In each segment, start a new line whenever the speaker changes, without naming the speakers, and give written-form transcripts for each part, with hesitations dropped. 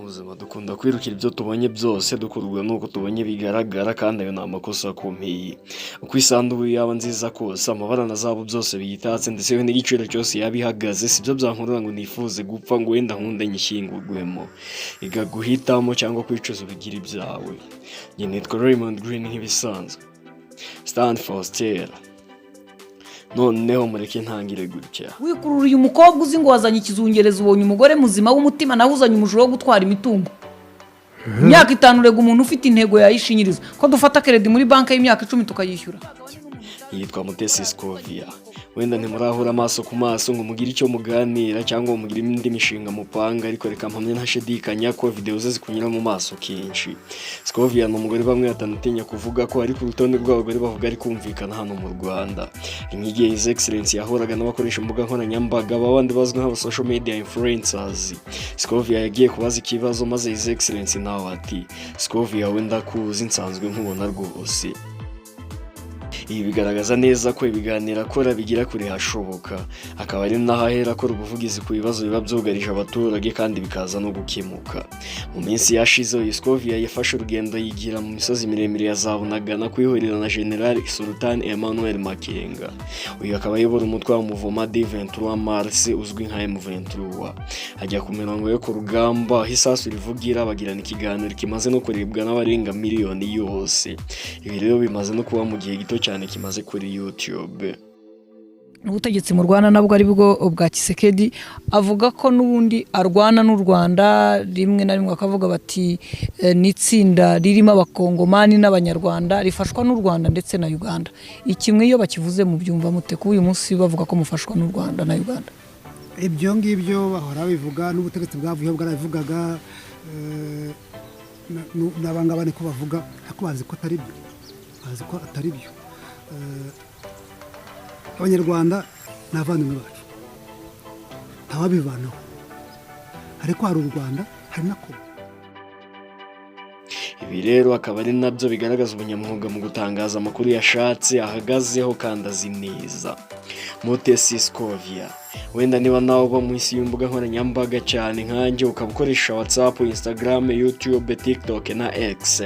buzima dukunda kwirukira ibyo tubonye byose dukurwa nuko tubonye bigaragara kandi ayo ni amakosa akomeye. Uko isanduku yaba nziza kose amabara na zahabu byose biyitatse ndetse n'igiciro cyose yaba ihagaze sibyo byankurura ngo nifuze gupfa ngo wenda nkunde nyishyingurwemo. Iga guhitamo cyangwa kwicuza ubigira ibyawe. Njye nitwa Raymond Green nk'ibisanzwe. Stand for Stella. Noneho mureke ntangire gutya.
Wikururiye umukobwa uzi ngo wazanye ikizungereza ubonye umugore muzima w'umutima nawe uzanye umujura wo gutwara imitungo. Imyaka 5 urega umuntu ufite intego yayishinyiriza ko dufata credit muri banki y'imyaka 10 tukayishyura.
Yitwa Mutesi Scovia. Wenda ntimurahura amaso ku maso ngo mugire icyo muganira cyangwa mugire indi mishinga mupanga, ariko reka mpamye ntashidikanya ko video ze zikunyura mu maso kenshi. Scovia ni umugore bamwe batanatinya kuvuga ko ari ku rutonde rw'abagore bavuga ari kumvikana hano mu Rwanda. Imyige His Excellency yahoraga n'abakoresha imbuga nkoranyambaga babandi bazwi nk'aba social media influencers. Scovia yagiye kubaza ikibazo maze His Excellency nawe ati Scovia wenda kuzi nsanzwe nkubona rwose. Ibi bigaragaza neza ko ibiganiro akora bigira kure hashoboka, akaba ari n'ahahera akora ubuvugizi ku bibazo biba byugarije abaturage kandi bikaza no gukemuka. Mu minsi yashize Scovia yafashe urugendo yigira mu misozi miremire ya Zabunagana kwihurira na General Sultan Emmanuel Makenga. Uyu akaba ayobora umutwe wa Muvoma D23 Mars uzwi nka M23. Ajya ku mirongo yo ku rugamba hisasu rivugira bagirana ikiganiro kimaze no kuribwa n'abarenga miliyoni yose. Ibi rero bimaze no kuba mu gihe gito cyane kimaze kuri YouTube.
Ubutegetsi mu Rwanda nabwo ari bwo bwa Kisekedi avuga ko nubundi arwana n'u Rwanda, rimwe na rimwe akavuga bati nitsinda ririmo abakongomani n'abanyarwanda rifashwa n'u Rwanda ndetse na Uganda. Ikimwe iyo bakivuze mu byumva mute ko uyu munsi bavuga ko mufashwa n'u Rwanda na Uganda?
Ibyo ngibyo bahora bivuga n'ubutegetsi bwavuye bwarabivugaga, n'abangabane ko bavuga ariko bazi ko atari byo, bazi ko atari byo. Abanyarwanda n'abavandimwe bacu ntababivanaho, ariko hari u Rwanda hari na Kongo.
Ibi rero akaba ari nabyo bigaragaza ubunyamwuga mu gutangaza amakuru yashatse ahagazeho kandi azi neza. Mutesi Scovia, wenda niba nawe uba mu isi y'imbuga nkoranyambaga cyane nkanjye ukaba ukoresha WhatsApp, Instagram, YouTube, TikTok na X,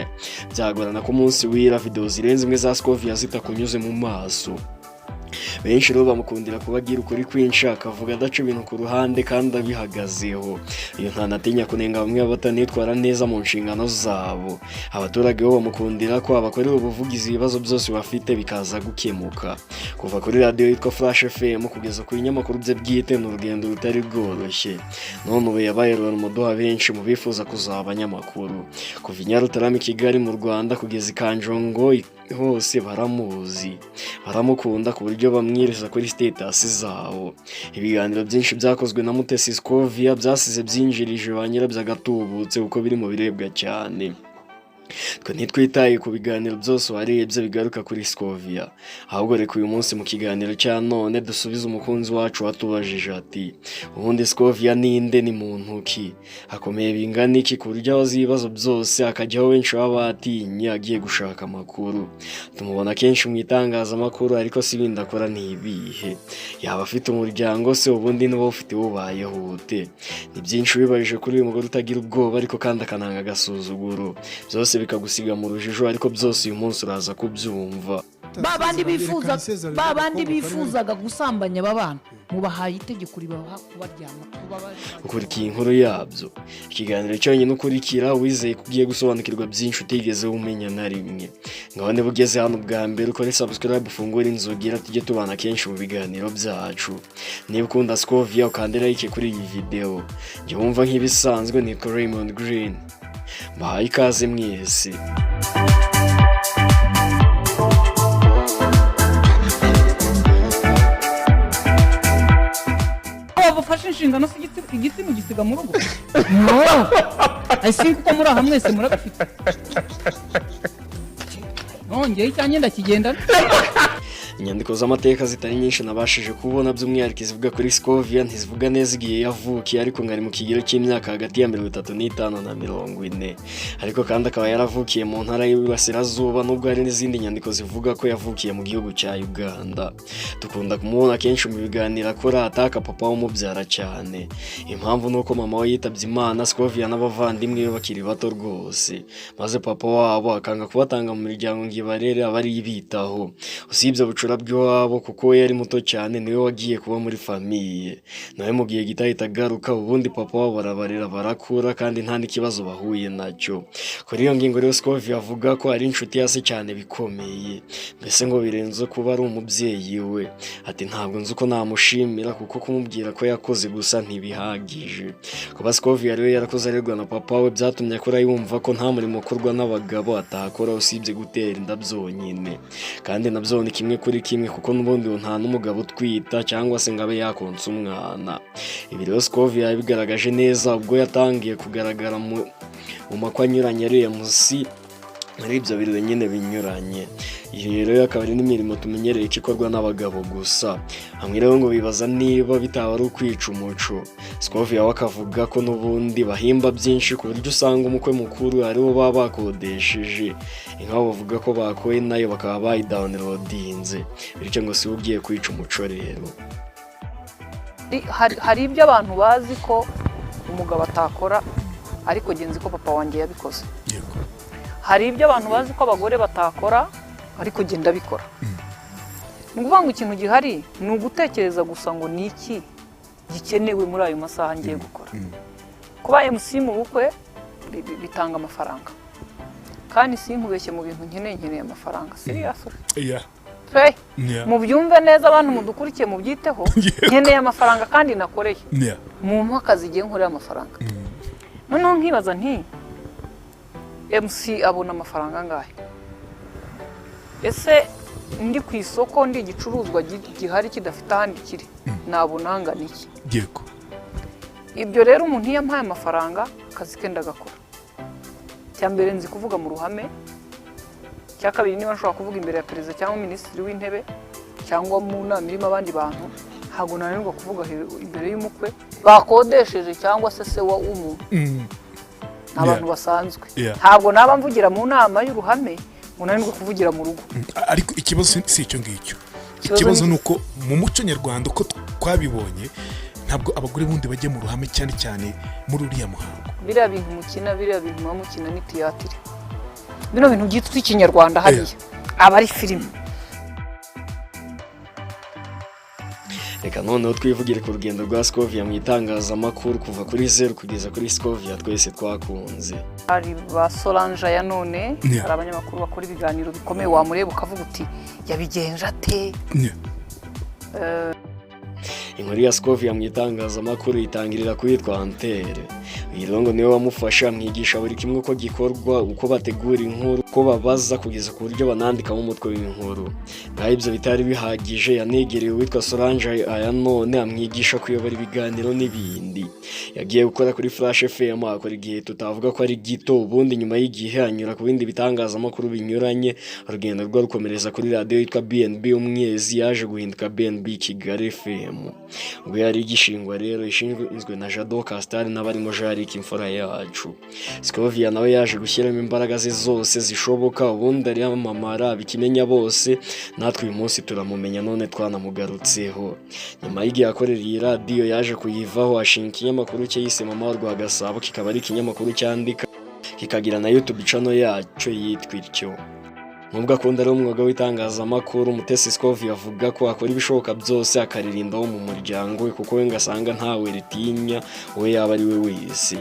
byagorana ko umunsi wira video zirenze imwe za Scovia zitakunyuze mu maso. Benshi rero bamukundira kubagira ukuri kwinshi akavuga adaca ibintu ku ruhande kandi abihagazeho. Iyo ntanatinya kunenga bamwe batanitwara neza mu nshingano zabo. Abaturage bo bamukundira ko abakorera ubuvugizi ibibazo byose bafite bikaza gukemuka. Kuva kuri radio yitwa Flash FM kugeza ku binyamakuru bye bwite n'urugendo rutari rworoshye. None ubu yabaye umuduha benshi mu bifuza kuzaba abanyamakuru. Kuva Nyarutarama i Kigali mu Rwanda kugeza Kanjongo hose baramuzi, baramukunda ku buryo bamwiriza kuri status zabo. Ibiganiro byinshi byakozwe na Mutesi Scovia byasize byinjirije ba nyirabyo agatubutse uko biri mu birebwa cyane. Twe ntitwitaye ku biganiro byose warebye bigaruka kuri Scovia, ahubwo reka uyu munsi mu kiganiro cya none dusubize umukunzi wacu watubajije ati ubundi Scovia ninde, ni muntu ki, akomeye bingana iki ku buryo abazi ibibazo byose akajyaho benshi baba batinye agiye gushaka amakuru. Tumubona kenshi mu itangazamakuru ariko si ibindi akora ntibihe, yaba afite umuryango se ubundi n'uwo ufite ubayeho ute. Ni byinshi wibajije kuri uyu mugore utagira ubwoba ariko kandi akananga agasuzuguro, byose bikagusiga mu rujijo ariko byose uyu munsi uraza kubyumva.
babandi bifuzaga gusambanya babana mubahaye itegeko ribaha kubaryama
ukurikiye inkuru yabyo. Ikiganiro cyonyine ukurikira wizeye kugiye gusobanukirwa byinshi utigeze umenya na rimwe. Ngaho niba ugeze hano bwa mbere ukore subscribe ufungure inzogera tujye tubana kenshi mu biganiro byacu. Niba ukunda Scovia ukandira like kuri iyi video. Njye wumva nk'ibisanzwe ni Raymond Green. Bahaye ikaze mwese.
Wabafashe inshingano se igiti mu gisiga mu rugo? No, I think ko muri aha mwese muragafite. Nongeye cyanye ndakigenda.
Inyandiko z'amateka zitari nyinshi nabashije kubona by'umwihariko zivuga kuri Scovia ntizivuga neza igihe yavukiye, ariko ngari mu kigero cy'imyaka hagati ya 35 na 40, ariko kandi akaba yaravukiye mu ntara y'Iburasirazuba, nubwo hari n'izindi nyandiko zivuga ko yavukiye mu gihugu cya Uganda. Dukunda kumubona kenshi mu biganiro akora ataka papa w'umubyara cyane. Impamvu nuko mama we yitabye Imana, Scovia n'abavandimwe be bakiri bato rwose, maze papa wabo akanga kubatanga mu miryango ngo ibarere abari ibitaho. Usibye bucura bw'iwabo kuko we yari muto cyane, niwe wagiye kuba muri famiye, nawe mu gihe gitahita agaruka, ubundi papa wabo barabarera barakura kandi nta n'ikibazo bahuye nacyo. Kuri iyo ngingo rero Scovia avuga ko ari inshuti ya se cyane bikomeye, mbese ngo birenze kuba ari umubyeyi we. Ati ntabwo nzi uko namushimira kuko kumubwira ko yakoze gusa ntibihagije. Kuba Scovia rero yarakoze arerwa na papa we byatumye akora yumva ko nta murimo ukorwa n'abagabo atakora usibye gutera inda byonyine, kandi nabyo ni kimwe kuri kimwe kuko n'ubundi nta n'umugabo utwita cyangwa se ngo abe yakonsa umwana. Ibi rero Scovia yabigaragaje neza ubwo yatangiye kugaragara mu makwa anyuranye ariya musi muri ibyo birori nyine binyuranye. Iyi rero akaba ari n'imirimo tumenyereye ko ikorwa n'abagabo gusa. Hamwe rero ngo bibaza niba bitaba ari ukwica umuco. Scovia we akavuga ko n'ubundi bahimba byinshi ku buryo usanga umukwe mukuru aribo baba bakodesheje inka, bavuga ko bakoye nayo bakaba bayidownloadinze, bityo ngo si ugiye kwica umuco rero.
Hari ibyo abantu bazi ko umugabo atakora, ariko genzi ko papa wanjye yabikoze. Hari ibyo abantu bazi ko abagore batakora, ariko genda bikora. Ni ukuvuga ngo ikintu gihari ni ugutekereza gusa ngo ni iki gikenewe muri ayo masaha ngiye gukora. Kuba MC mu bukwe bitanga amafaranga, kandi sinkubeshye mu bintu nkeneye amafaranga. Seriously? Mu byumve neza abantu mudukurikiye mu byiteho, nkeneye amafaranga kandi nakoreye. Mu mpaka zigiye nkorera amafaranga. Noneho nkibaza nti MC abona amafaranga angahe? Ese ndi ku isoko ndi igicuruzwa gihari kidafite ahandi kiri, nabona angana iki?
Yego.
Ibyo rero umuntu iyo ampaye amafaranga akazi ke ndagakora. Cyambere nzi kuvuga mu ruhame, cya kabiri niba nshobora kuvuga imbere ya perezida cyangwa minisitiri w'intebe cyangwa mu nama irimo abandi bantu, ntabwo nanirwa kuvuga imbere y'umukwe bakodesheje cyangwa se wa umuntu. Abantu basanzwe. Ntabwo naba mvugira mu nama y'uruhame, unanirwa kuvugira mu rugo.
Ariko ikibazo si icyo ngicyo. Ikibazo nuko mu muco nyarwanda uko twabibonye, ntabwo abagore bundi bajya mu ruhame cyane cyane muri uriya muhango. Biriya bintu
mukina ni tiyatire. Bino bintu byitwa ikinyarwanda hariya aba ari filime.
Reka noneho twivugire ku rugendo rwa Scovia mu itangazamakuru kuva kuri 0 kugeza kuri Scovia twese twakunze.
Hari ba Solange ya none, hari abanyamakuru bakora ibiganiro bikomeye, wamureba ukavuga uti yabigenje ate.
Inkuru ya Scovia mu itangazamakuru itangirira kwitwa Antere. Irongo niwe wamufasha amwigisha buri kimwe uko gikorwa, uko bategura inkuru, uko babaza kugeza ku buryo banandika mu mutwe w'inkuru. Naho ibyo bitari bihagije, yanegereye witwa Solange aya none amwigisha kuyobora ibiganiro n'ibindi. Yagiye gukora kuri Flash FM akora igihe tutavuga ko ari gito, ubundi nyuma y'igihe anyura ku bindi bitangazamakuru binyuranye. Urugendo rwo rukomereza kuri radio yitwa BNB Umwezi, yaje guhinduka BNB Kigali FM. Ubwo yari igishingwa rero ishinzwe na Jado Castar n'abarimo Jarik imfura yacu. Scovia nawe yaje gushyiramo imbaraga ze zose zishoboka, ubundi ari amamara bikimenya bose, natwe uyu munsi turamumenya none twanamugarutseho. Nyuma y'igihe akorera iyi radio yaje kuyivaho, ashinga ikinyamakuru cye yise Mama rwa Gasabo, kikaba ari ikinyamakuru cyandika kikagira na YouTube channel yacu yitwa ityo. Nubwo akunda ari umwuga w'itangazamakuru, Mutesi Scovia avuga ko akora ibishoboka byose akaririndaho mu muryango we kuko we ngasanga ntawe ritinya we yaba ari we wese.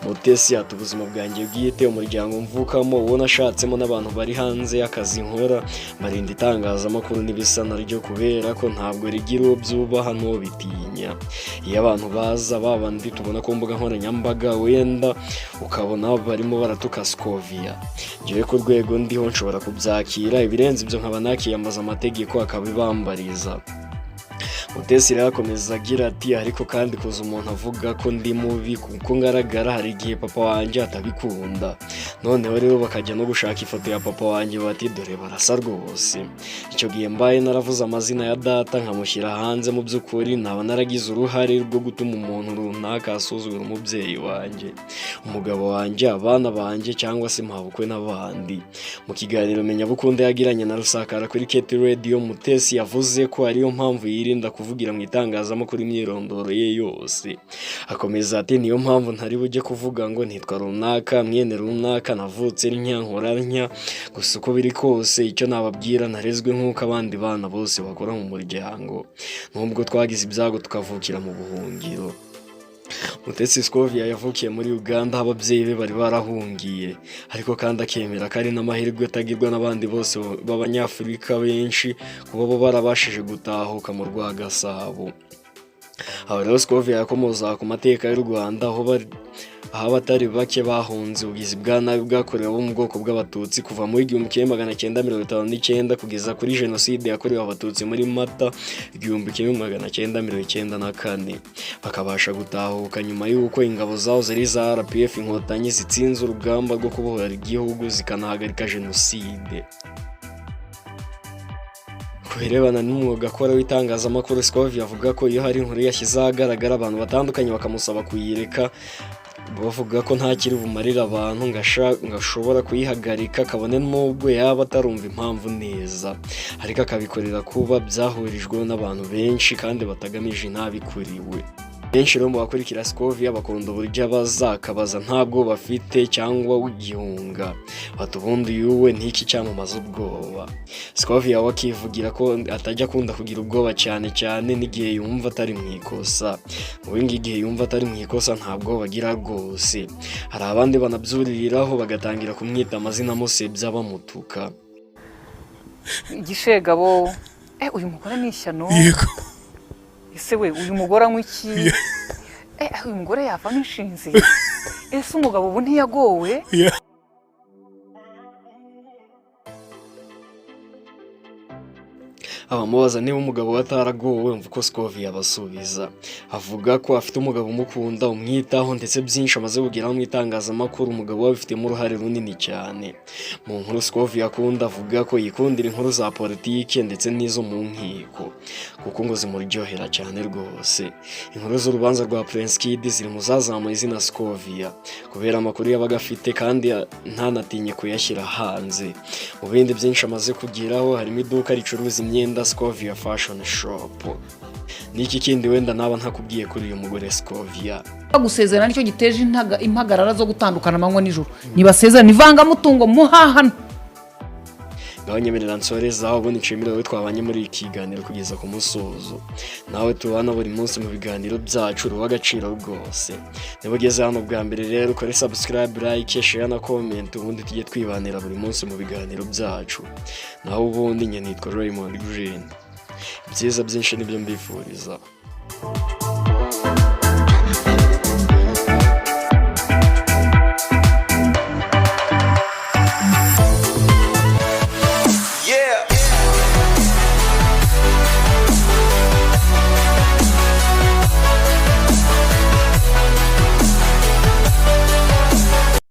Mutesi ati ubuzima bwanjye bwite, umuryango mvukamo, uwo nashatsemo n'abantu bari hanze y'akazi nkora, barinda itangazamakuru n'ibisa naryo kubera ko ntabwo rigira uwo byubaha n'uwo bitinya. Iyo abantu baza babandi tubona ku mbuga nkoranyambaga, wenda ukabona barimo baratuka Scovia, ngiye ku rwego ndiho nshobora kubyakira, ibirenze ibyo nkaba nakiyambaza amategeko akabibambariza. Mutesi rero akomeza agira ati ariko kandi kuza umuntu avuga ko ndi mubi kuko ngaragara hari igihe papa wanjye atabikunda, noneho rero bakajya no gushaka ifoto ya papa wanjye bati dore barasa rwose. Icyo gihe mbaye naravuze amazina ya data nkamushyira hanze, mu by'ukuri naba naragize uruhare rwo gutuma umuntu runaka asuzugura umubyeyi wanjye, umugabo wanjye, abana banjye cyangwa se mpabukwe n'abandi. Mu kiganiro Menya Bukunde yagiranye na Rusakara kuri Keti Radio, Mutesi yavuze ko ariyo mpamvu yirinda kuvugira mu itangazamakuru imyirondoro ye yose. Akomeza ati niyo mpamvu ntari bujye kuvuga ngo nitwa runaka, mwene runaka, navutse ntya, nkora ntya, gusa uko biri kose icyo nababwira narezwe nk'uko abandi bana bose bakora mu muryango, nubwo twagize ibyago tukavukira mu buhungiro. Mutesi Scovia yavukiye muri Uganda aho ababyeyi be bari barahungiye, ariko kandi akemera ko ari n'amahirwe atagirwa n'abandi bose b'Abanyafurika benshi kuba bo barabashije gutahuka mu Rwagasabo. Aho rero Scovia yakomoza ku mateka y'u Rwanda aho abatari bake bahunze ubugizi bwa nabi bwakorewe abo mu bwoko bw'Abatutsi kuva muri 1959 kugeza kuri Jenoside yakorewe Abatutsi muri Mata 1994, bakabasha gutahuka nyuma y'uko ingabo zaho zari za RPF Inkotanyi zitsinze urugamba rwo kubohora igihugu zikanahagarika Jenoside. Kubirebana n'umwuga akora w'itangazamakuru, Scovia avuga ko iyo hari inkuru yashyize ahagaragara abantu batandukanye bakamusaba kuyireka, bavuga ko ntakiri bumarira abantu ngashobora kuyihagarika kabone n'ubwo yaba atarumva impamvu neza, ariko akabikorera kuba byahurijweho n'abantu benshi kandi batagamije inabi kuri we. Benshi rero mu bakurikira Scovia bakunda uburyo abazakabaza ntabwo bafite cyangwa w'igihunga, batubundi yuwe ntiki cyamamaza ubwoba. Scovia wakivugira ko atajya akunda kugira ubwoba cyane n'igihe yumva atari mu ikosa. Ubundi igihe yumva atari mu ikosa ntabwo bagira rwose. Hari abandi banabyuririraho bagatangira kumwita amazina amusebya bamutuka.
Igishegabo, uyu mugore ni ishyano. Ese we uyu mugore anywa iki? Uyu mugore yavamo inshinzi. Ese umugabo ubu ntiyagowe?
Abamubaza niba umugabo ataragowe, umva uko Scovia abasubiza. Avuga ko afite umugabo umukunda, umwitaho ndetse byinshi amaze kugeraho mu itangazamakuru umugabo we abifitemo uruhare runini cyane. Mu nkuru Scovia akunda avuga ko yikundira inkuru za politike ndetse n'izo mu nkiko kuko ngo zimuryohera cyane rwose. Inkuru z'urubanza rwa Prince Kid ziri mu zazamuye izina Scovia kubera amakuru yabaga afite kandi ntanatinye kuyashyira hanze. Mu bindi byinshi amaze kugeraho harimo iduka ricuruza imyenda Scovia Fashion Shop. Niki kindi wenda naba ntakubwiye kuri uyu mugore Scovia?
Gusezerana nicyo giteje impagarara zo gutandukana amanywa nijoro. Nibasezerana ivangamutungo muhahano.
Ngaho nyemerera nsoreza aho ubundi nshimira wowe twabanye muri iki kiganiro kugeza ku musozo. Nawe tubana buri munsi mu biganiro byacu ruw'agaciro rwose. Niba ugeze hano bwa mbere rero ukore subscribe, like, share na comment, ubundi tujye twibanira buri munsi mu biganiro byacu. Naho ubundi njye nitwa Raymond Green. Byiza byinshi nibyo mbifuriza.